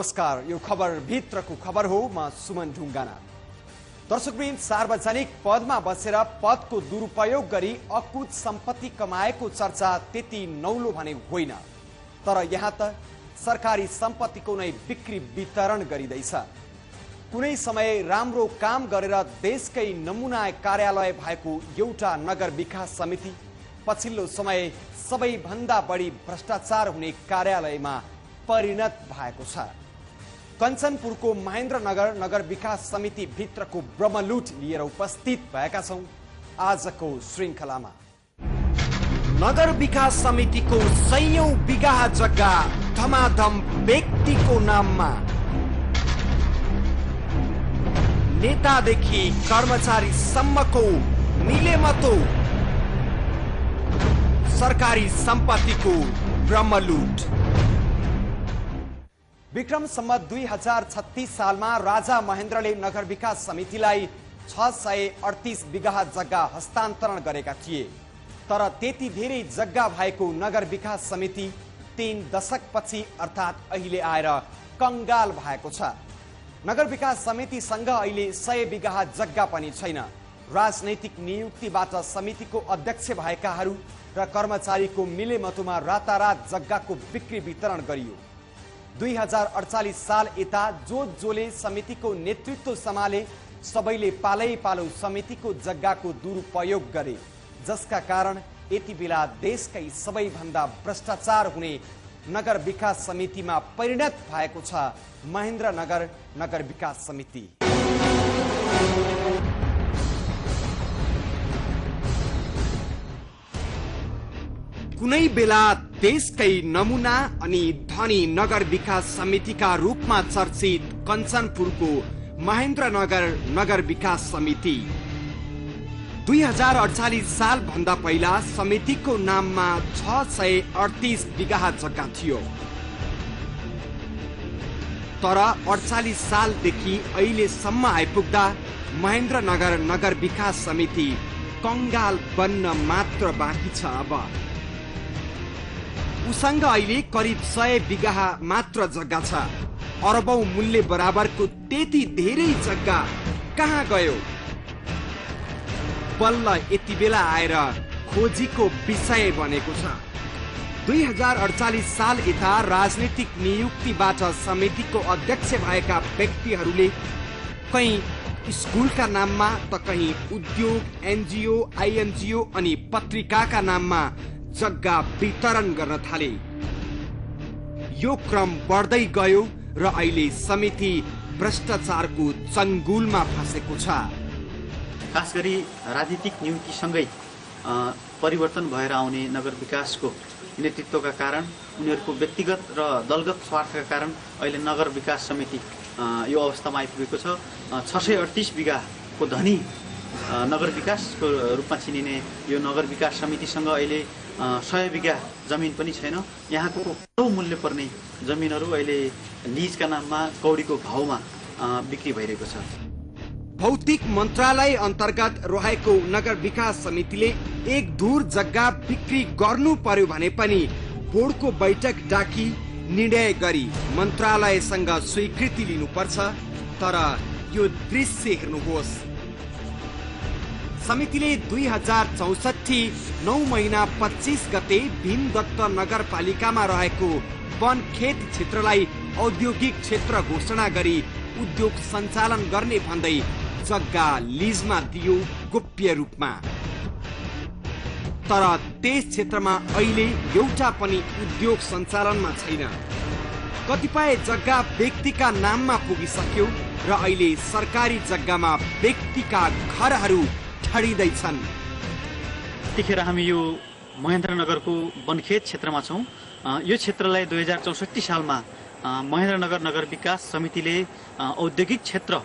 नमस्कार, यो खबर भित्रको खबर हो। म सुमन ढुङ्गाना। दर्शकवृन्द, सार्वजनिक पदमा बसेर पदको दुरुपयोग गरी अकुत सम्पत्ति कमाएको चर्चा त्यति नौलो भने होइन, तर यहाँ त सरकारी सम्पत्तिको नै बिक्री वितरण गरिँदैछ। कुनै समय राम्रो काम गरेर देशकै नमुना कार्यालय भएको एउटा नगर विकास समिति पछिल्लो समय सबैभन्दा बढी भ्रष्टाचार हुने कार्यालयमा परिणत भएको छ। कञ्चनपुरको महेन्द्रनगर नगर विकास समिति भित्रको ब्रह्मलुट लिएर उपस्थित भएका छौं आजको श्रृङ्खलामा। नगर विकास समितिको सयौं बिघा जग्गा धमाधम व्यक्तिको नाममा, नेतादेखि कर्मचारी सम्मको मिलेमतो, सरकारी सम्पत्तिको ब्रह्मलुट। विक्रम सम्वत 2036 सालमा राजा महेन्द्रले नगर विकास समितिलाई 638 बिघा जग्गा हस्तान्तरण गरेका थिए, तर त्यति धेरै जग्गा भएको नगर विकास समिति 3 दशकपछि अर्थात् अहिले आएर कंगाल भएको छ। नगर विकास समितिसँग अहिले 100 बिघा जग्गा पनि छैन। राजनैतिक नियुक्तिबाट समितिको अध्यक्ष भएकाहरू र कर्मचारीको मिलेमतोमा रातारात जग्गाको बिक्री वितरण गरियो। 2048 साल यता जोले समितिको नेतृत्व सम्हाले सबैले पालै पालो समितिको जग्गाको दुरुपयोग गरे, जसका कारण यति बेला देशकै सबैभन्दा भ्रष्टाचार हुने नगर विकास समितिमा परिणत भएको छ महेन्द्रनगर नगर विकास समिति। कुनै बेला देशकै नमुना अनि धनी नगर विकास समितिका रूपमा चर्चित कञ्चनपुरको महेन्द्रनगर नगर विकास समिति 2048 साल भन्दा पहिला समितिको नाममा 638 बिघा जग्गा थियो, तर 48 सालदेखि अहिलेसम्म आइपुग्दा महेन्द्रनगर नगर विकास समिति कंगाल बन्न मात्र बाँकी छ। अब उसँग अहिले करिब 100 बिघा मात्र जग्गा छ। अरबौं मूल्य बराबरको त्यति धेरै जग्गा कहाँ गयो? बल्ल यति बेला आएर खोजीको विषय बनेको छ। 2048 साल यता राजनीतिक नियुक्तिबाट समितिको अध्यक्ष भएका व्यक्तिहरूले कहीँ स्कुलका नाममा त कहीँ उद्योग, एनजिओ, आइएनजिओ अनि पत्रिकाका नाममा जग्गा वितरण गर्न थाले। यो क्रम बढ्दै गयो र अहिले समिति भ्रष्टाचारको चङ्गुलमा फँसेको छ। खास गरी राजनीतिक नियुक्तिसँगै परिवर्तन भएर आउने नगर विकासको नेतृत्वका कारण, उनीहरूको व्यक्तिगत र दलगत स्वार्थका कारण अहिले नगर विकास समिति यो अवस्थामा आइपुगेको छ। 638 बिघाको धनी नगर विकासको रूपमा चिनिने यो नगर विकास समितिसँग अहिले 100 बिघा जमिन पनि छैन। यहाँको करोडौं मूल्य पर्ने जमिनहरू अहिले लिजका नाममा कौडीको भावमा बिक्री भइरहेको छ। भौतिक मन्त्रालय अन्तर्गत रहेको नगर विकास समितिले एक धुर जग्गा बिक्री गर्नु पर्यो भने पनि बोर्डको बैठक डाकी निर्णय गरी मन्त्रालयसँग स्वीकृति लिनुपर्छ। तर यो दृश्य हेर्नुहोस्। समितिले 2064 9 महिना 25 गते भीमदत्त नगरपालिकामा रहेको वनखेत क्षेत्रलाई औद्योगिक क्षेत्र घोषणा गरी उद्योग सञ्चालन गर्ने भन्दै जग्गा लिजमा दियो गोप्य रूपमा। तर त्यस क्षेत्रमा अहिले एउटा पनि उद्योग सञ्चालनमा छैन। कतिपय जग्गा व्यक्तिका नाममा पुगिसक्यो र अहिले सरकारी जग्गामा व्यक्तिका घरहरू ठडिँदैछन्। त्यतिखेर हामी यो महेन्द्रनगरको वनखेत क्षेत्रमा छौँ। यो क्षेत्रलाई 2064 सालमा महेन्द्रनगर नगर विकास समितिले औद्योगिक क्षेत्र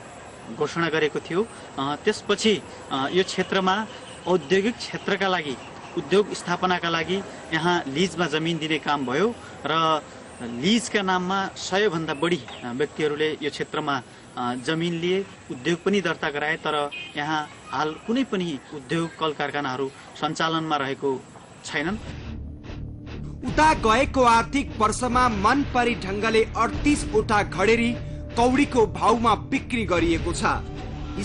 घोषणा गरेको थियो। त्यसपछि यो क्षेत्रमा औद्योगिक क्षेत्रका लागि, उद्योग स्थापनाका लागि यहाँ लिजमा जमिन दिने काम भयो र लिजका नाममा 100 भन्दा बढी व्यक्तिहरूले यो क्षेत्रमा जमिन लिए, उद्योग पनि दर्ता गराए। तर यहाँ हाल कुनै पनि उद्योग कल कारखानाहरू सञ्चालनमा रहेको छैनन्। उता गएको आर्थिक वर्षमा मन परी ढंगले 38 वटा घडेरी कौडीको भाउमा बिक्री गरिएको छ।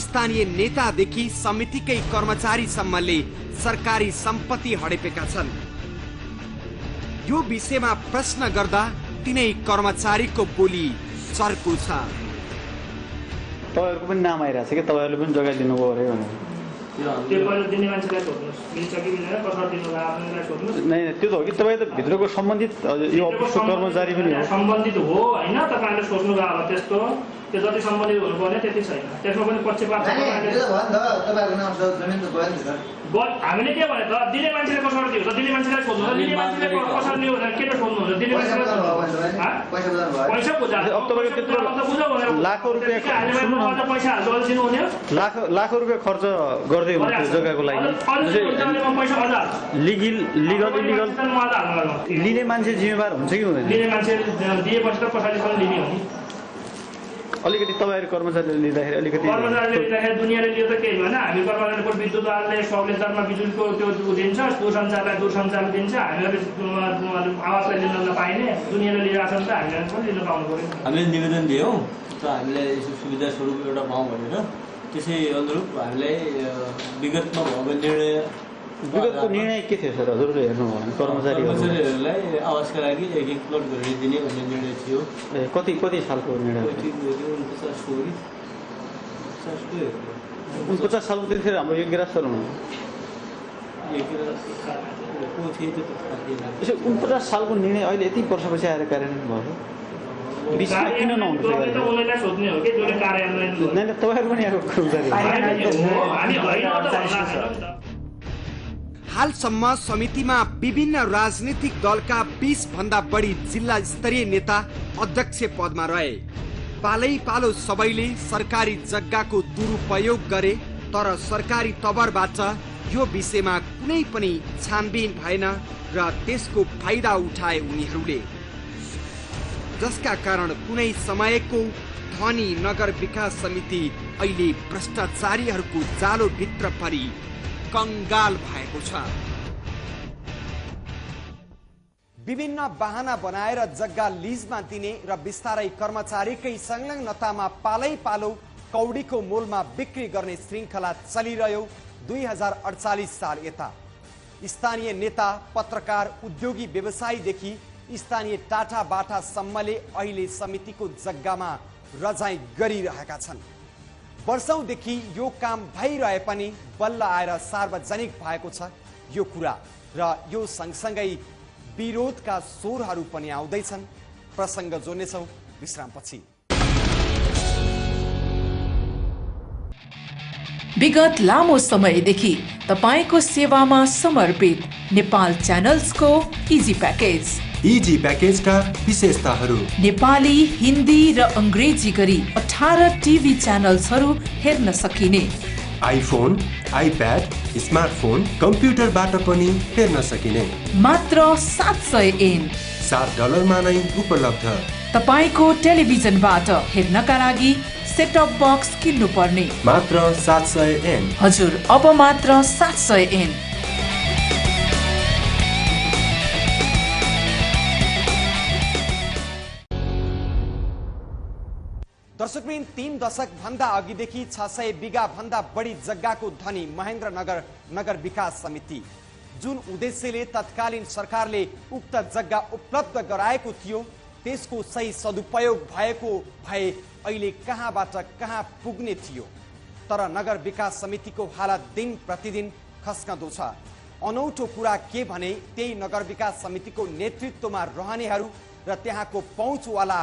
स्थानीय नेतादेखि समितिकै कर्मचारीसम्मले सरकारी सम्पत्ति हडेपेका छन्। यो विषयमा प्रश्न गर्दा तिनै कर्मचारीको बोली चर्को छ। तपाईहरुको पनि नाम आइरहेछ के तपाईहरुले पनि जग्गा दिनुभयो अरे भनेर। त्यो पहिला दिने मान्छेलाई सोध्नुस्, मिल्छ कि मिल्दैन, कसरी दिनु लाग्नेलाई सोध्नुस्। नै त्यो त हो कि तपाई त भित्रको सम्बन्धित यो अफिसको कर्मचारी पनि हो। सम्बन्धित हो हैन, तपाईहरुले सोच्नु गाह्रो त्यस्तो। त्यो जति सम्बन्धित हुनुपर्ने त्यति छैन। त्यसमा पनि पक्षपात छ। तपाईहरुको नाम छ जमिन त भयो नि त। हामीले के भने त दिने मान्छेले कसरी दिन्छ, दिने मान्छेलाई सोध्नु, दिने मान्छेले कसरी दियो भनेर के त सोध्नु हुन्छ। दिने मान्छेले पैसा बुझा। अब तपाईको त्यत्रो लाखौं रुपैयाँ सुन्नु न, पैसा हाल्नु दिनु हुने हो। लाखौं रुपैयाँ खर्च गर्दै हुनुहुन्छ जग्गाको लागि। लिगल लिने मान्छे जिम्मेवार हुन्छ कि हुँदैन? लिने मान्छे दिएपछि त कसैले लिने हो नि। अलिकति तपाईहरु कर्मचारीले लिँदाखेरि अलिकति कर्मचारीले लिँदाखेरि दुनियाँले लियो त केही भएन। हामी कर्मचारीको विद्युत आले सबले दरमा बिजुलीको त्यो दिन्छ, दूरसञ्चारलाई दूरसञ्चार दिन्छ, हामीहरूले आवासलाई लिन नपाइने दुनियाँले लिइरहेको छ नि त हामीलाई पनि लिन पाउनु पर्यो। हामीले निवेदन दियौँ त हामीलाई यसो सुविधा स्वरूप एउटा पाऊँ भनेर। त्यसै अनुरूप हामीलाई विगतमा भएको विगतको निर्णय के थियो सर? हजुरले हेर्नुभयो भने कर्मचारीहरूलाई आवासका लागि एक प्लट गरेर दिने भन्ने निर्णय थियो। कति सालको निर्णय? 49 सालको त्यतिखेर हाम्रो योगराज सर हुनुहुन्छ। 49 सालको निर्णय अहिले यति वर्षपछि आएर कार्यान्वयन भयो। विषयमा किन नहुन्छ? तपाईहरु पनि यहाँको कर्मचारी। हालसम्म समितिमा विभिन्न राजनीतिक दलका 20 भन्दा बढी जिल्ला स्तरीय नेता अध्यक्ष पदमा रहे। पालै पालो सबैले सरकारी जग्गाको दुरुपयोग गरे, तर सरकारी तवरबाट यो विषयमा कुनै पनि छानबिन भएन र त्यसको फाइदा उठाए उनीहरूले, जसका कारण कुनै समयको धनी नगर विकास समिति अहिले भ्रष्टाचारीहरूको जालो भित्र परी कंगाल भएको छ। विभिन्न बहाना बनाएर जग्गा लिजमा दिने र बिस्तारै कर्मचारीकै संलग्नतामा पालै पालो कौडीको मोलमा बिक्री गर्ने श्रृंखला चलिरह्यो 2048 साल यता। स्थानीय नेता, पत्रकार, उद्योगी व्यवसायीदेखि स्थानीय टाटा बाटासम्मले अहिले समितिको जग्गामा रजाई गरिरहेका छन्। वर्षौंदेखि यो काम भइरहे पनि बल्ल आएर सार्वजनिक भएको छ यो कुरा, र यो सँगसँगै विरोधका स्वरहरू पनि आउँदैछन्। प्रसङ्ग जोड्नेछौँ विश्रामपछि। विगत लामो समयदेखि तपाईको सेवामा समर्पित नेपाल च्यानल्सको इजी प्याकेज। इजी प्याकेजका विशेषताहरू: नेपाली, हिन्दी र अंग्रेजी गरी 18 टिभी च्यानल्सहरू हेर्न सकिने, आइफोन, आइप्याड, स्मार्टफोन, कम्प्युटरबाट पनि हेर्न सकिने, मात्र 700 एन $7 नै उपलब्ध। तपाईको टेलिभिजनबाट हेर्नका लागि सेटअप बक्स किन्नु पर्ने, मात्र 700 एन। हजुर, अब मात्र 700 एन। दर्शकबिन 3 दशक भन्दा अघिदेखि 600 बिघा भन्दा बढी जग्गाको धनी महेन्द्रनगर नगर विकास समिति, जुन उद्देश्यले तत्कालीन सरकारले उक्त जग्गा उपलब्ध गराएको थियो, त्यसको सही सदुपयोग भएको भए अहिले कहाँबाट कहाँ पुग्ने थियो। तर नगर विकास समितिको हालत दिन प्रतिदिन खस्कँदो छ। अनौठो कुरा के भने त्यही नगर विकास समितिको नेतृत्वमा रहनेहरू र त्यहाँको पहुँचवाला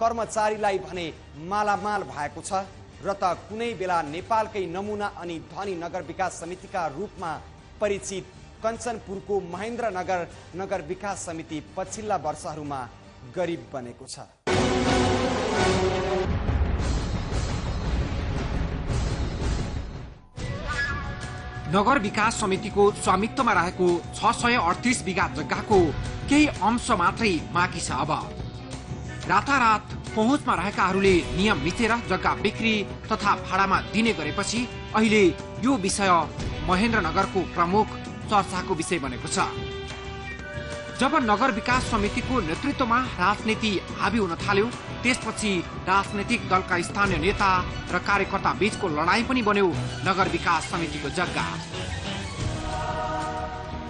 कर्मचारीलाई भने मालामाल भएको छ र त कुनै बेला नेपालकै नमुना अनि धनी नगर विकास समितिका रूपमा परिचित कञ्चनपुरको महेन्द्रनगर नगर विकास समिति पछिल्ला वर्षहरूमा गरिब बनेको छ। नगर विकास समितिको स्वामित्वमा रहेको 638 बिघा जग्गाको केही अंश मात्रै बाँकी छ। अब रातारात पहुँचमा रहेकाहरूले नियम मिचेर जग्गा बिक्री तथा भाडामा दिने गरेपछि अहिले यो विषय महेन्द्रनगरको प्रमुख चर्चाको विषय बनेको छ। जब नगर विकास समितिको नेतृत्वमा राजनीति हावी हुन थाल्यो, त्यसपछि राजनीतिक दलका स्थानीय नेता र कार्यकर्ता बीचको लडाईँ पनि बन्यो नगर विकास समितिको जग्गा।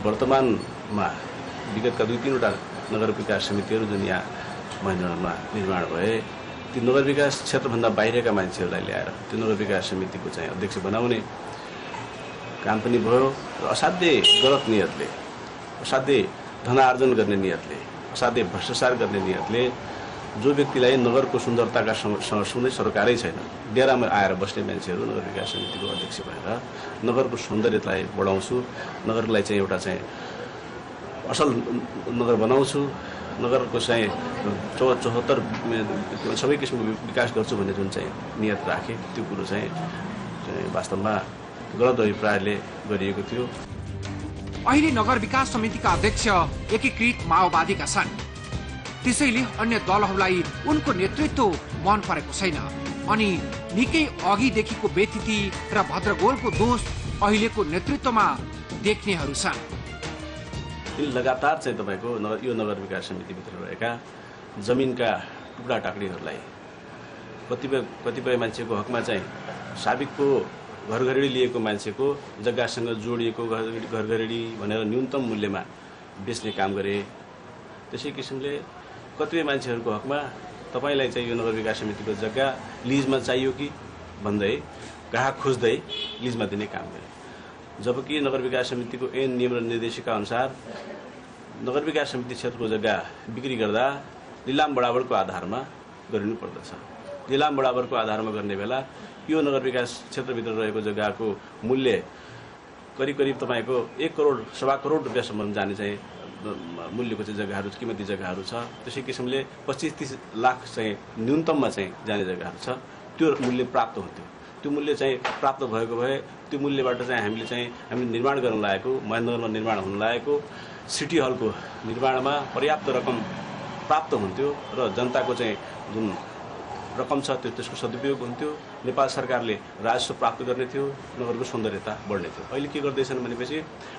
वर्तमानमा विगतका 2-3 वटा नगर विकास समितिहरू जुन यहाँ महेन्द्रनगरमा निर्माण भए, ती नगर विकास क्षेत्रभन्दा बाहिरका मान्छेहरूलाई ल्याएर त्यो नगर विकास समितिको चाहिँ अध्यक्ष बनाउने काम पनि भयो र असाध्य गलत नियतले, असाध्य धनार्जन गर्ने नियतले, असाध्य भ्रष्टाचार गर्ने नियतले जो व्यक्तिलाई नगरको सुन्दरताका सँगै सरकारै छैन, डेरामा आएर बस्ने मान्छेहरू नगर विकास समितिको अध्यक्ष भएर नगरको सौन्दर्यतालाई बढाउँछु, नगरलाई चाहिँ एउटा चाहिँ असल नगर बनाउँछु, नगरको चाहिँ 74 सबै किसिमको विकास गर्छु भन्ने जुन चाहिँ नियत राखे, त्यो कुरो चाहिँ वास्तवमा गलत अभिप्रायले गरिएको थियो। अहिले नगर विकास समितिका अध्यक्ष एकीकृत माओवादीका छन्, त्यसैले अन्य दलहरूलाई उनको नेतृत्व मन परेको छैन अनि निकै अघिदेखिको व्यतिथि र भद्रगोलको दोष अहिलेको नेतृत्वमा देख्नेहरू छन्। लगातार चाहिँ तपाईको यो नगर विकास समितिभित्र रहेका जमिनका टुक्रा टाक्रीहरूलाई कतिपय मान्छेको हकमा चाहिँ साबिकको घरघरेडी लिएको मान्छेको जग्गासँग जोडिएको घरघरेडी भनेर न्यूनतम मूल्यमा बेच्ने काम गरे। त्यसै किसिमले कतिपय मान्छेहरूको हकमा तपाईलाई चाहिँ यो नगर विकास समितिको जग्गा लिजमा चाहियो कि भन्दै ग्राहक खोज्दै लिजमा दिने काम गरे। जबकि नगर विकास समितिको ऐन नियम र निर्देशिका अनुसार नगर विकास समिति क्षेत्रको जग्गा बिक्री गर्दा लिलाम बराबरको आधारमा गरिनु पर्दछ। लिलाम बराबरको आधारमा गर्ने बेला यो नगर विकास क्षेत्रभित्र रहेको जग्गाको मूल्य करिब तपाईको 1 करोड 1.25 करोड रुपैयाँसम्म जाने चाहिँ मूल्यको चाहिँ जग्गाहरू, कीमती जग्गाहरू छ। त्यसै किसिमले 25-30 लाख चाहिँ न्यूनतममा चाहिँ जाने जग्गाहरू छ। त्यो मूल्य प्राप्त हुन्थ्यो। त्यो मूल्य चाहिँ प्राप्त भएको भए त्यो मूल्यबाट चाहिँ हामीले निर्माण गर्न लागेको, महेन्द्रनगरमा निर्माण हुन लागेको सिटी हलको निर्माणमा पर्याप्त रकम प्राप्त हुन्थ्यो र जनताको चाहिँ जुन रकम छ त्यसको सदुपयोग हुन्थ्यो। नेपाल सरकारले राजस्व प्राप्त गर्ने थियो, नगरको सौन्दर्यता बढ्ने थियो। अहिले के गर्दैछन् भनेपछि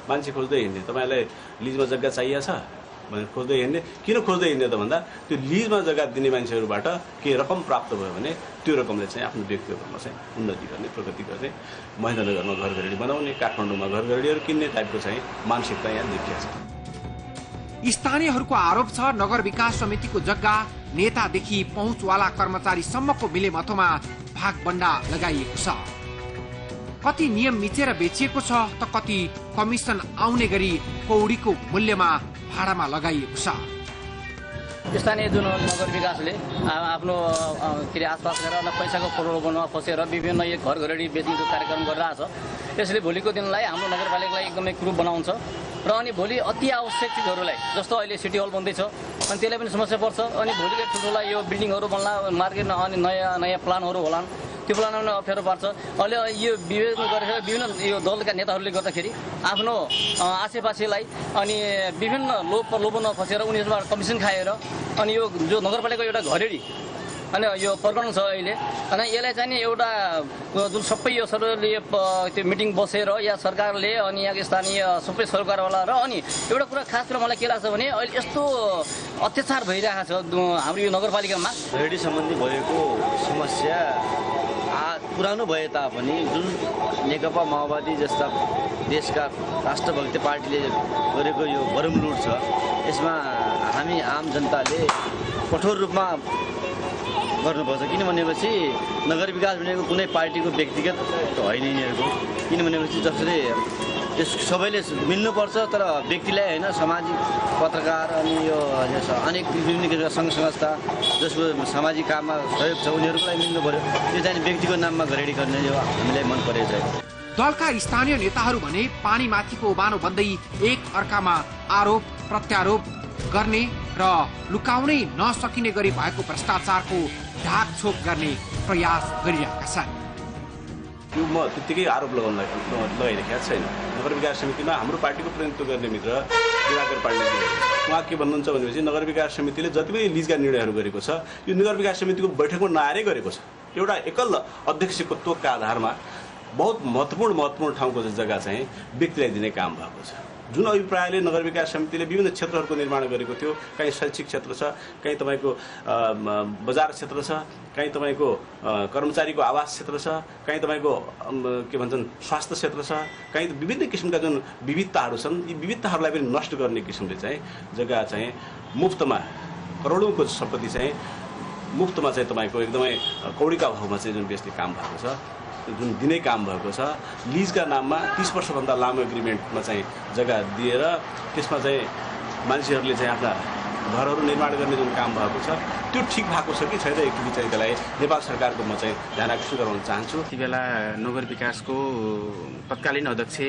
मान्छे खोज्दै हिँड्ने, तपाईँलाई लिजमा जग्गा चाहिएको छ भनेर खोज्दै हिँड्ने। किन खोज्दै हिँड्ने त भन्दा त्यो लिजमा जग्गा दिने मान्छेहरूबाट केही रकम प्राप्त भयो भने त्यो रकमले चाहिँ आफ्नो व्यक्तिगतमा चाहिँ उन्नति गर्ने, प्रगति गर्ने, महेन्द्रनगरमा घरघरेडी बनाउने, काठमाडौँमा घरघरेडीहरू किन्ने टाइपको चाहिँ मानसिकता यहाँ देखिएको छ। स्थानीयहरूको आरोप छ नगर विकास समितिको जग्गा नेतादेखि पहुँचवाला कर्मचारीसम्मको मिलेमतोमा भागबण्डा लगाइएको छ। कति नियम मिचेर बेचिएको छ त कति कमिसन आउने गरी कौडीको मूल्यमा भाडामा लगाइएको छ। स्थानीय जुन नगर विकासले आफ्नो आसपास गरेर पैसाको प्रलोभनमा फसेर विभिन्न यो घरघरेडी बेच्ने कार्यक्रम गरिरहेछ। यसले भोलिको दिनलाई हाम्रो नगरपालिकालाई एकदमै क्रूप बनाउँछ र अनि भोलि अति आवश्यक चिजहरूलाई जस्तो अहिले सिटी हल बन्दैछ अनि त्यसलाई पनि समस्या पर्छ। अनि भोलिको ठुल्ठुला यो बिल्डिङहरू बन्ला, मार्केटमा अनि नयाँ प्लानहरू होलान्, त्यो प्लानमा पनि अप्ठ्यारो पार्छ। अहिले यो विवेचना गरेर विभिन्न यो दलका नेताहरूले गर्दाखेरि आफ्नो आसेपासेलाई अनि विभिन्न लोभमा फसेर उनीहरूबाट कमिसन खाएर अनि यो जो नगरपालिकाको एउटा घरेडी अनि यो प्रकरण छ अहिले। अनि यसलाई चाहिँ एउटा जुन सबै यो सरकारले त्यो मिटिङ बसेर या सरकारले अनि यहाँको स्थानीय सबै सरकारवाला र अनि एउटा कुरा खास कुरा मलाई के लाग्छ भने अहिले यस्तो अत्याचार भइरहेको छ हाम्रो यो नगरपालिकामा। घरेडी सम्बन्धी भएको समस्या पुरानो भए तापनि जुन नेकपा माओवादी जस्ता देशका राष्ट्रभक्त पार्टीले गरेको यो बरम लुट छ, यसमा हामी आम जनताले कठोर रूपमा गर्नुपर्छ। किन भनेपछि नगर विकास भनेको कुनै पार्टीको व्यक्तिगत होइन यिनीहरूको। किन भनेपछि जसले त्यस सबैले मिल्नुपर्छ, तर व्यक्तिलाई होइन, सामाजिक पत्रकार अनि यो अनेक विभिन्न किसिमका सङ्घ संस्था जसको सामाजिक काममा सहयोग छ उनीहरूलाई मिल्नु पर्यो। त्यो चाहिँ व्यक्तिको नाममा घरेडी गर्ने यो हामीलाई मन परेको छैन। दलका स्थानीय नेताहरू भने पानीमाथिको उबानो बन्दै एक अर्कामा आरोप प्रत्यारोप गर्ने र लुकाउनै नसकिने गरी भएको भ्रष्टाचारको ढाकछोप गर्ने प्रयास गरिरहेका छन्। यो म त्यतिकै आरोप लगाइरहेका छैन। नगर विकास समितिमा हाम्रो पार्टीको प्रतिनिधित्व गर्ने मित्र दिवाकर पाण्डेजी उहाँ के भन्नुहुन्छ भनेपछि नगर विकास समितिले जति पनि लिजका निर्णयहरू गरेको छ यो नगर विकास समितिको बैठकमा नआएरै गरेको छ। एउटा एकल अध्यक्षको तोकका आधारमा बहुत महत्त्वपूर्ण ठाउँको जग्गा चाहिँ व्यक्तिलाई दिने काम भएको छ। जुन अभिप्रायले नगर विकास समितिले विभिन्न क्षेत्रहरूको निर्माण गरेको थियो, कहीँ शैक्षिक क्षेत्र छ, कहीँ तपाईँको बजार क्षेत्र छ, कहीँ तपाईँको कर्मचारीको आवास क्षेत्र छ, कहीँ तपाईँको के भन्छन् स्वास्थ्य क्षेत्र छ, कहीँ विभिन्न किसिमका जुन विविधताहरू छन्, यी विविधताहरूलाई पनि नष्ट गर्ने किसिमले चाहिँ जग्गा चाहिँ मुफ्तमा करोडौँको सम्पत्ति चाहिँ मुफ्तमा चाहिँ तपाईँको एकदमै कौडीका भावमा चाहिँ जुन बेच्ने काम भएको छ, जुन दिने काम भएको छ, लिजका नाममा 30 वर्षभन्दा लामो एग्रिमेन्टमा चाहिँ जग्गा दिएर त्यसमा चाहिँ मान्छेहरूले चाहिँ आफ्ना घरहरू निर्माण गर्ने जुन काम भएको छ त्यो ठिक भएको छ कि छैन एकचोटि चाहिँ त्यसलाई नेपाल सरकारको म चाहिँ ध्यान आकर्षण गराउन चाहन्छु। यति बेला नगर विकासको तत्कालीन अध्यक्ष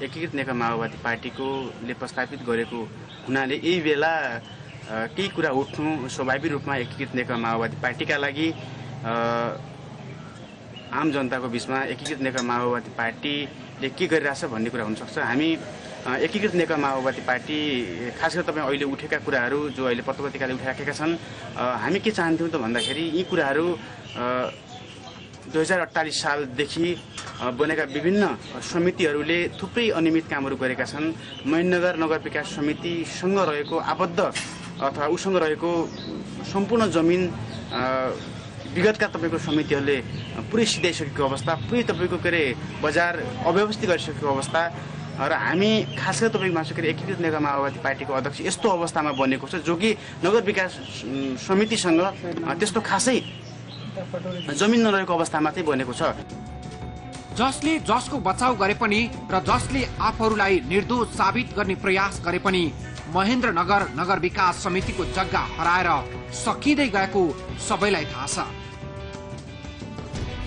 एकीकृत नेकपा माओवादी पार्टीले प्रस्तावित गरेको हुनाले यही बेला केही कुरा उठ्नु स्वाभाविक रूपमा एकीकृत नेकपा माओवादी पार्टीका लागि आम जनताको बिचमा एकीकृत नेकपा माओवादी पार्टीले के गरिरहेछ भन्ने कुरा हुनसक्छ। हामी एकीकृत नेकपा माओवादी पार्टी खास गरी तपाईँ अहिले उठेका कुराहरू जो अहिले पत्रपत्रिकाले उठाइराखेका छन्, हामी के चाहन्थ्यौँ त भन्दाखेरि यी कुराहरू 2048 सालदेखि बनेका विभिन्न समितिहरूले थुप्रै अनियमित कामहरू गरेका छन्। महेन्द्रनगर नगर विकास समितिसँग रहेको आबद्ध अथवा उसँग रहेको सम्पूर्ण जमिन विगतका तपाईँको समितिहरूले पुरै सिधाइसकेको अवस्था, पुरै तपाईँको के अरे बजार अव्यवस्थित गरिसकेको अवस्था र हामी खास गरी तपाईँको मासु के अरे एकीकृत नेकपा माओवादी पार्टीको अध्यक्ष यस्तो अवस्थामा बनेको छ जो कि नगर विकास समितिसँग त्यस्तो खासै जमिन नरहेको अवस्थामा चाहिँ बनेको छ। जसले जसको बचाउ गरे पनि र जसले आफूहरूलाई निर्दोष साबित गर्ने प्रयास गरे पनि महेन्द्रनगर नगर विकास समितिको जग्गा हराएर सकिँदै गएको सबैलाई थाहा छ।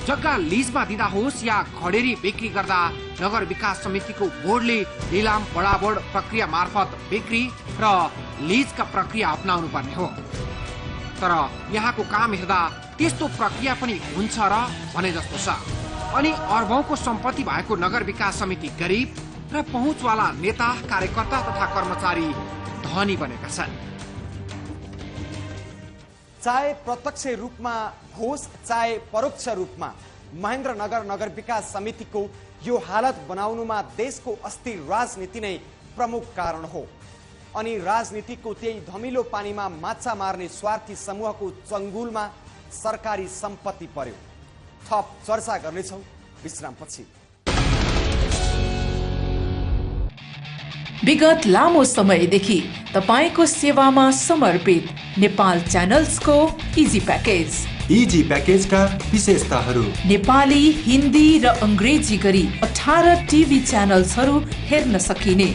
जग्गा लिजमा दिँदा होस् या खडेरी बिक्री गर्दा नगर विकास समितिको बोर्डले निलाम बडाबोर्ड प्रक्रिया मार्फत बिक्री र लिजका प्रक्रिया अपनाउनु पर्ने हो। तर यहाँको काम हेर्दा त्यस्तो प्रक्रिया पनि हुन्छ र भने जस्तो छ। अनि अर्बौंको सम्पत्ति भएको नगर विकास समिति गरिब र पहुँचवाला नेता कार्यकर्ता तथा कर्मचारी धनी बनेका छन्। चाहे प्रत्यक्ष रूपमा होस् चाहे परोक्ष रूपमा महेन्द्रनगर नगर विकास समितिको यो हालत बनाउनुमा देशको अस्थिर राजनीति नै प्रमुख कारण हो। अनि राजनीतिको त्यही धमिलो पानीमा माछा मार्ने स्वार्थी समूहको चंगुलमा सरकारी सम्पत्ति पर्यो। थप चर्चा गर्नेछौं विश्रामपछि। विगत लामो समयदेखि तपाईको सेवामा समर्पित नेपाल च्यानल्सको इजी प्याकेज। इजी प्याकेजका विशेषताहरू: नेपाली, हिन्दी र अंग्रेजी गरी 18 टिभी च्यानल्सहरू हेर्न सकिने,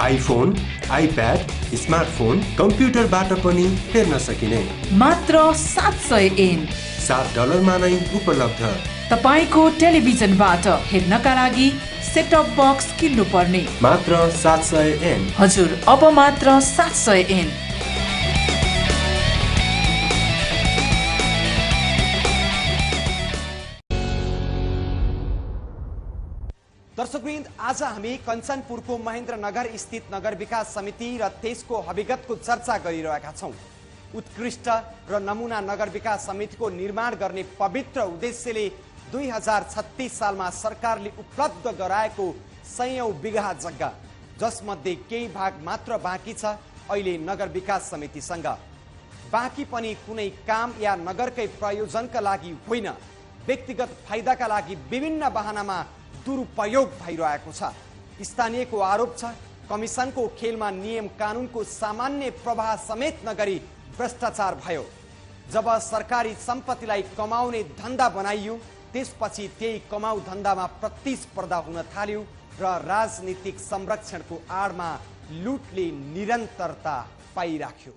आइफोन, आइप्याड, स्मार्टफोन, कम्प्युटरबाट पनि हेर्न सकिने, मात्र 700 येन $7 नै उपलब्ध। तपाईको टेलिभिजनबाट हेर्नका लागि सेटअप बक्स किन्नु पर्ने, मात्र 700 येन। हजुर, अब मात्र 700 येन। दर्शकवृन्द, आज हामी कञ्चनपुरको महेन्द्रनगर स्थित नगर विकास समिति र त्यसको हकीकतको चर्चा गरिरहेका छौं। उत्कृष्ट र नमुना नगर विकास समितिको निर्माण गर्ने पवित्र उद्देश्यले 2036 सालमा सरकारले उपलब्ध गराएको 100 बिघा जग्गा, जसमध्ये केही भाग मात्र बाँकी छ अहिले नगर विकास समितिसँग। बाँकी पनि कुनै काम या नगरकै प्रयोजनका लागि होइन, व्यक्तिगत फाइदाका लागि विभिन्न बहानामा दुरुपयोग भइरहेको छ। स्थानीयको आरोप छ कमिसनको खेलमा नियम कानुनको सामान्य प्रवाह समेत नगरी भ्रष्टाचार भयो। जब सरकारी सम्पत्तिलाई कमाउने धन्दा बनाइयो, त्यसपछि त्यही कमाउ धन्दामा प्रतिस्पर्धा हुन थाल्यो र राजनीतिक संरक्षणको आडमा लुटले निरन्तरता पाइराख्यो।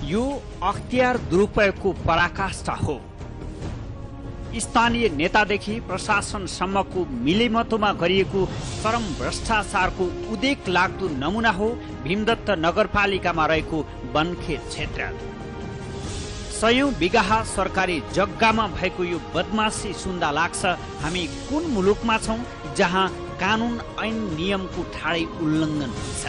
यो अख्तियार दुरुपयोगको पराकाष्ठा हो। स्थानीय नेतादेखि प्रशासनसम्मको मिलेमतोमा गरिएको चरम भ्रष्टाचारको उदेक लाग्दो नमुना हो भीमदत्त नगरपालिकामा रहेको वनखेत क्षेत्र। 100 बिघा सरकारी जग्गामा भएको यो बदमाशी सुन्दा लाग्छ हामी कुन मुलुकमा छौं जहाँ कानुन ऐन नियमको ठाडै उल्लङ्घन हुन्छ।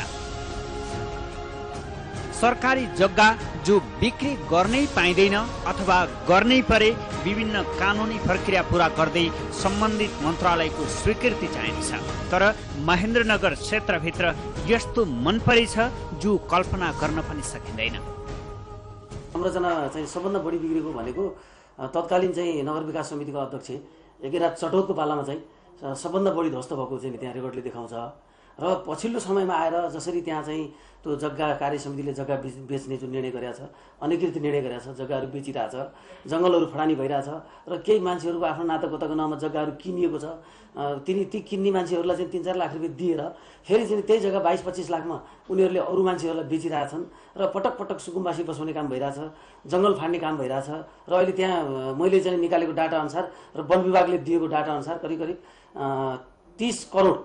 सरकारी जग्गा जो बिक्री गर्नै पाइँदैन अथवा गर्नै परे विभिन्न कानुनी प्रक्रिया पूरा गर्दै सम्बन्धित मन्त्रालयको स्वीकृति चाहिन्छ। तर महेन्द्रनगर क्षेत्रभित्र यस्तो मन परी छ जो कल्पना गर्न पनि सकिँदैन। संरचना चाहिँ सबभन्दा बढी बिग्रेको भनेको तत्कालीन चाहिँ नगर विकास समितिको अध्यक्ष एकराज चटौतको पालामा चाहिँ सबभन्दा बढी ध्वस्त भएको चाहिँ त्यहाँ रेकर्डले देखाउँछ। र पछिल्लो समयमा आएर जसरी त्यहाँ चाहिँ त्यो जग्गा कार्य समितिले जग्गा बेच्ने जुन निर्णय गरेको छ, अनधिकृत निर्णय गरेको छ, जग्गाहरू बेचिरहेछ, जङ्गलहरू फडानी भइरहेछ र केही मान्छेहरूको आफ्नो नातागोताको नाममा जग्गाहरू किनिएको छ। ती किन्ने मान्छेहरूलाई चाहिँ 3-4 लाख रुपियाँ दिएर फेरि चाहिँ त्यही जग्गा 22-25 लाखमा उनीहरूले अरू मान्छेहरूलाई बेचिरहेछन् र पटक पटक सुकुम्बासी बसाउने काम भइरहेछ, जङ्गल फाड्ने काम भइरहेछ। र अहिले त्यहाँ मैले चाहिँ निकालेको डाटा अनुसार र वन विभागले दिएको डाटा अनुसार करिब 30 करोड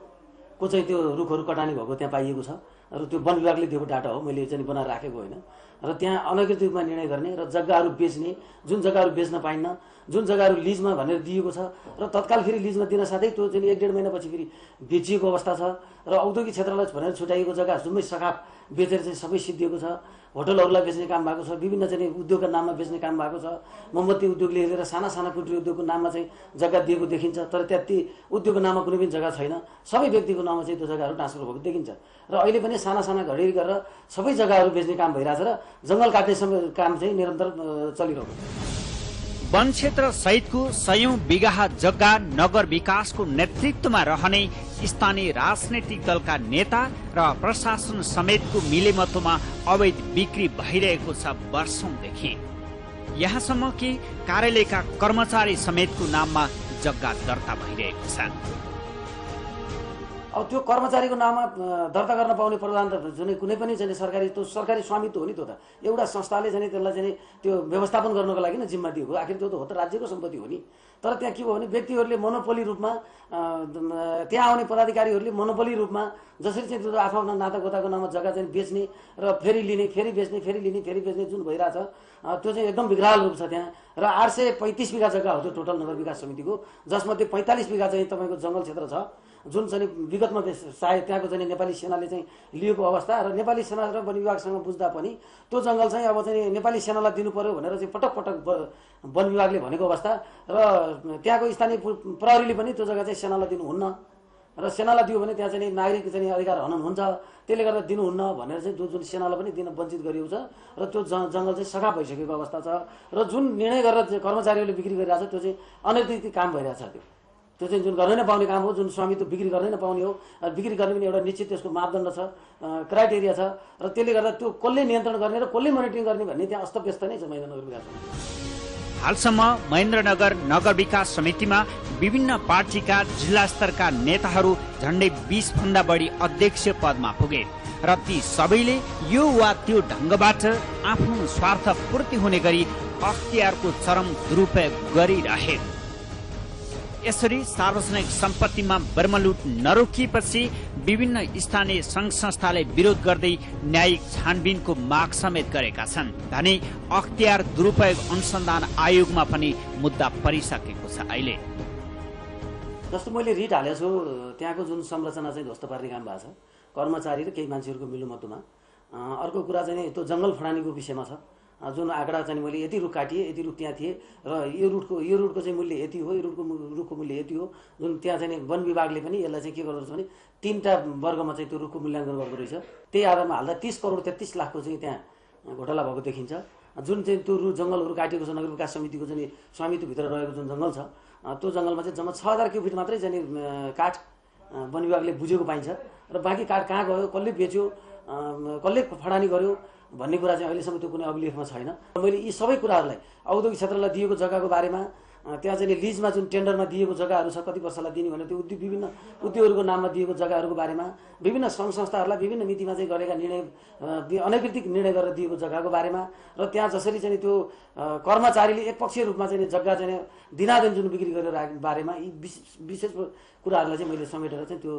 को चाहिँ त्यो रुखहरू कटानी भएको त्यहाँ पाइएको छ। र त्यो वन विभागले दिएको डाटा हो, मैले चाहिँ बनाएर राखेको होइन। र त्यहाँ अनधिकृत रूपमा निर्णय गर्ने र जग्गाहरू बेच्ने, जुन जग्गाहरू बेच्न पाइन्न, जुन जग्गाहरू लिजमा भनेर दिएको छ र तत्काल फेरि लिजमा दिन साथै त्यो चाहिँ 1-1.5 महिनापछि फेरि बेचिएको अवस्था छ। र औद्योगिक क्षेत्रलाई भनेर छुट्याइएको जग्गा जुम्मै सखाप बेचेर चाहिँ सबै सिद्धिएको छ। होटलहरूलाई बेच्ने काम भएको छ, विभिन्न चाहिँ उद्योगका नाममा बेच्ने काम भएको छ। मोमबत्ती उद्योगले लिएर साना कुटीर उद्योगको नाममा चाहिँ जग्गा दिएको देखिन्छ। तर त्यहाँ ती उद्योगको नाममा कुनै पनि जग्गा छैन, सबै व्यक्तिको नाममा चाहिँ त्यो जग्गाहरू ट्रान्सफर भएको देखिन्छ। र अहिले पनि साना घडेरी गरेर सबै जग्गाहरू बेच्ने काम भइरहेछ र जङ्गल काट्ने काम चाहिँ निरन्तर चलिरहेको छ। वन क्षेत्र सहितको 100औं बिघा जग्गा नगर विकासको नेतृत्वमा रहने स्थानीय राजनैतिक दलका नेता र प्रशासन समेतको मिलेमतोमा अवैध बिक्री भइरहेको छ वर्षौंदेखि। यहाँसम्म कि कार्यालयका कर्मचारी समेतको नाममा जग्गा दर्ता भइरहेको छ। अब त्यो कर्मचारीको नाममा दर्ता गर्न पाउने प्रावधान त जुनै कुनै पनि चाहिँ सरकारी स्वामित्व हो नि। त्यो त एउटा संस्थाले चाहिँ त्यसलाई चाहिँ त्यो व्यवस्थापन गर्नको लागि नै जिम्मा दिएको, आखिर त्यो त हो त राज्यको सम्पत्ति हो नि। तर त्यहाँ के भयो भने व्यक्तिहरूले मोनोपोली रूपमा त्यहाँ आउने पदाधिकारीहरूले मोनोपोली रूपमा जसरी चाहिँ त्यो आफ्नो नातागोताको नाममा जग्गा चाहिँ बेच्ने र फेरि लिने, फेरि बेच्ने, फेरि लिने, फेरि बेच्ने जुन भइरहेछ त्यो चाहिँ एकदम विकराल रूप छ त्यहाँ। र 835 बिघा जग्गा हो त्यो टोटल नगर विकास समितिको, जसमध्ये 45 बिघा चाहिँ तपाईँको जङ्गल क्षेत्र छ, जुन चाहिँ विगतमा सायद त्यहाँको चाहिँ नेपाली सेनाले चाहिँ लिएको अवस्था। र नेपाली सेना र वन विभागसँग बुझ्दा पनि त्यो जङ्गल चाहिँ अब चाहिँ नेपाली सेनालाई दिनु पर्यो भनेर चाहिँ पटक वन विभागले भनेको अवस्था। र त्यहाँको स्थानीय प्रहरीले पनि त्यो जग्गा चाहिँ सेनालाई दिनुहुन्न र सेनालाई दियो भने त्यहाँ चाहिँ नागरिक चाहिँ अधिकार हनन हुन्छ, त्यसले गर्दा दिनुहुन्न भनेर चाहिँ जुन सेनालाई पनि दिन वञ्चित गरिएको छ। र त्यो जङ्गल चाहिँ सखा भइसकेको अवस्था छ। र जुन निर्णय गरेर कर्मचारीहरूले बिक्री गरिरहेछ त्यो चाहिँ अनैतिक काम भइरहेछ। त्यो चाहिँ जुन गर्नै नपाउने काम हो, जुन स्वामित्व बिक्री गर्नै नपाउने हो। बिक्री गर्ने पनि एउटा निश्चित त्यसको मापदण्ड छ, क्राइटेरिया छ। र त्यसले गर्दा त्यो कसले नियन्त्रण गर्ने र कसले मोनिटरिङ गर्ने भन्ने त्यहाँ अस्तव्यस्त नै छ महेन्द्रनगर विकास समिति। हालसम्म महेन्द्रनगर नगर विकास समितिमा विभिन्न पार्टीका जिल्ला स्तरका नेताहरू झण्डै 20 भन्दा बढी अध्यक्ष पदमा पुगे र ती सबैले यो वा त्यो ढङ्गबाट आफ्नो स्वार्थ पूर्ति हुने गरी अख्तियारको चरम दुरुपयोग गरिरहे। यसरी सार्वजनिक सम्पत्तिमा बर्मलुट नरोकिएपछि विभिन्न स्थानीय संघ संस्थाले विरोध गर्दै न्यायिक छानबिनको माग समेत गरेका छन् भने अख्तियार दुरुपयोग अनुसन्धान आयोगमा पनि मुद्दा परिसकेको छ। अहिले जस्तो मैले रिट हालेको छु, त्यहाँको जुन संरचना चाहिँ ध्वस्त पार्ने काम भएको छ कर्मचारी र केही मान्छेहरूको मिलोमतोमा। अर्को कुरा चाहिँ त्यो जङ्गल फडानीको विषयमा छ, जुन आँकडा चाहिँ मैले यति रुख काटिए, यति रुख त्यहाँ थिए र यो रुखको चाहिँ मूल्य यति हो, यो रुखको मूल्य यति हो। जुन त्यहाँ चाहिँ वन विभागले पनि यसलाई चाहिँ के गर्दो रहेछ भने 3टा वर्गमा चाहिँ त्यो रुखको मूल्याङ्कन गर्दो रहेछ। त्यही आधारमा हाल्दा 30 करोड 33 लाखको चाहिँ त्यहाँ घोटाला भएको देखिन्छ। जुन चाहिँ त्यो जङ्गलहरू काटिएको छ नगर विकास समितिको चाहिँ स्वामित्वभित्र रहेको जुन जङ्गल छ त्यो जङ्गलमा चाहिँ जम्मा 6000 क्युबिक मात्रै चाहिँ काठ वन विभागले बुझेको पाइन्छ। र बाँकी काठ कहाँ गयो, कसले बेच्यो, कसले फडानी गर्यो भन्ने कुरा चाहिँ अहिलेसम्म त्यो कुनै अभिलेखमा छैन। मैले यी सबै कुराहरूलाई औद्योगिक क्षेत्रलाई दिएको जग्गाको बारेमा, त्यहाँ चाहिँ लिजमा जुन टेन्डरमा दिएको जग्गाहरू छ कति वर्षलाई दिने भनेर त्यो विभिन्न उद्योगहरूको नाममा दिएको जग्गाहरूको बारेमा, विभिन्न सङ्घ संस्थाहरूलाई विभिन्न मितिमा चाहिँ गरेका निर्णय, अनैतिक निर्णय गरेर दिएको जग्गाको बारेमा र त्यहाँ जसरी चाहिँ त्यो कर्मचारीले एकपक्षीय रूपमा चाहिँ जग्गा चाहिँ दिनादिन जुन बिक्री गरेर बारेमा यी विशेष कुराहरूलाई चाहिँ मैले समेटेर चाहिँ त्यो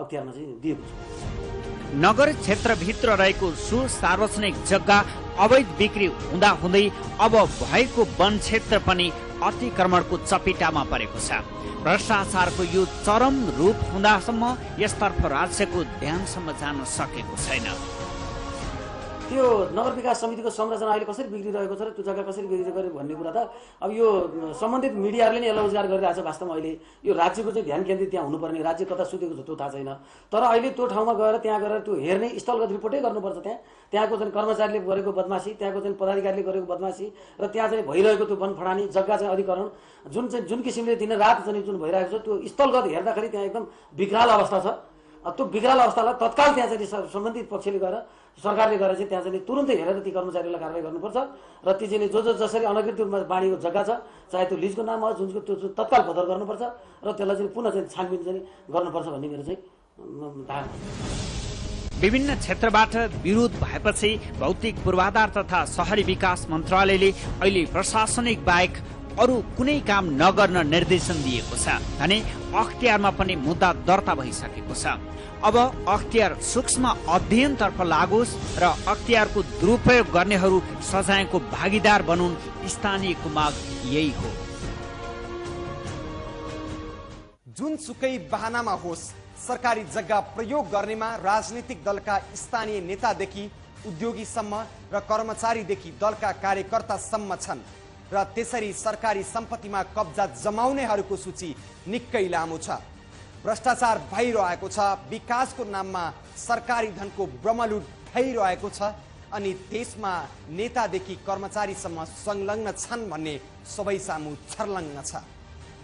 अख्तियारमा चाहिँ दिएको छु। नगर क्षेत्रभित्र रहेको सार्वजनिक जग्गा अवैध बिक्री हुँदाहुँदै अब भएको वन क्षेत्र पनि अतिक्रमणको चपेटामा परेको छ। भ्रष्टाचारको यो चरम रूप हुँदासम्म यसतर्फ राज्यको ध्यानसम्म जान सकेको छैन। त्यो नगर विकास समितिको संरचना अहिले कसरी बिग्रिरहेको छ र त्यो जग्गा कसरी बिग्रिरहेको भन्ने कुरा त अब यो सम्बन्धित मिडियाहरूले नै यसलाई उजागर गरिरहेको छ। वास्तवमा अहिले यो राज्यको चाहिँ ध्यान केन्द्रित त्यहाँ हुनुपर्ने, राज्य कता सुतेको छ त्यो थाहा छैन। तर अहिले त्यो ठाउँमा गएर त्यहाँ गएर त्यो हेर्ने स्थलगत रिपोर्टै गर्नुपर्छ। त्यहाँको चाहिँ कर्मचारीले गरेको बदमासी, त्यहाँको चाहिँ पदाधिकारीले गरेको बदमासी र त्यहाँ चाहिँ भइरहेको त्यो वनफडानी जग्गा चाहिँ अधिकरण जुन किसिमले दिन रात चाहिँ जुन भइरहेको छ त्यो स्थलगत हेर्दाखेरि त्यहाँ एकदम विकराल अवस्था छ। त्यो विकराल अवस्थालाई तत्काल त्यहाँ चाहिँ सम्बन्धित पक्षले गएर सरकारले गएर चाहिँ त्यहाँ चाहिँ तुरुन्तै हेरेर ती कर्मचारीलाई कारवाही गर्नुपर्छ र ती चाहिँ जसरी अनधिकृत रूपमा बाँडेको जग्गा छ, चाहे त्यो लिजको नाम होस्, जुनको त्यो तत्काल बदर गर्नुपर्छ र त्यसलाई चाहिँ पुनः चाहिँ छानबिन चाहिँ गर्नुपर्छ भन्ने मेरो चाहिँ धारणा। विभिन्न क्षेत्रबाट विरोध भएपछि भौतिक पूर्वाधार तथा शहरी विकास मन्त्रालयले अहिले प्रशासनिक बाहेक अरू कुनै काम नगर्न निर्देशन दिएको छ भने अख्तियारमा पनि मुद्दा दर्ता भइसकेको छ। अब अख्तियार सूक्ष्म अध्ययनतर्फ लागोस् र अख्तियारको दुरुपयोग गर्नेहरू सजायको भागीदार बनुन्, स्थानीयको माग यही हो। जुनसुकै बहानामा होस्, सरकारी जग्गा प्रयोग गर्नेमा राजनीतिक दलका स्थानीय नेतादेखि उद्योगीसम्म र कर्मचारीदेखि दलका कार्यकर्तासम्म छन् र त्यसरी सरकारी सम्पत्तिमा कब्जा जमाउनेहरूको सूची निकै लामो छ। भ्रष्टाचार भइरहेको छ, विकासको नाममा सरकारी धनको ब्रह्मलुट भइरहेको छ अनि त्यसमा नेतादेखि कर्मचारीसम्म संलग्न छन् भन्ने सबै सामु छर्लङ्ग छ।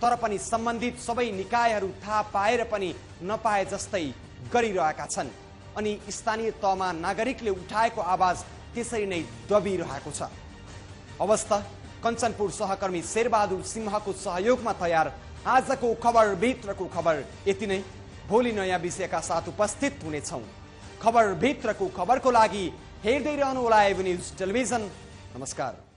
तर पनि सम्बन्धित सबै निकायहरू थाहा पाएर पनि नपाए जस्तै गरिरहेका छन् अनि स्थानीय तहमा नागरिकले उठाएको आवाज त्यसरी नै दबिरहेको छ। अवस्था कञ्चनपुर सहकर्मी शेरबहादुर सिंहको सहयोगमा तयार आजको खबरभित्रको खबर यति नै। भोलि नयाँ विषयका साथ उपस्थित हुनेछौँ। खबरभित्रको खबरको लागि हेर्दै रहनुहोला एभ न्यूज टेलिभिजन। नमस्कार।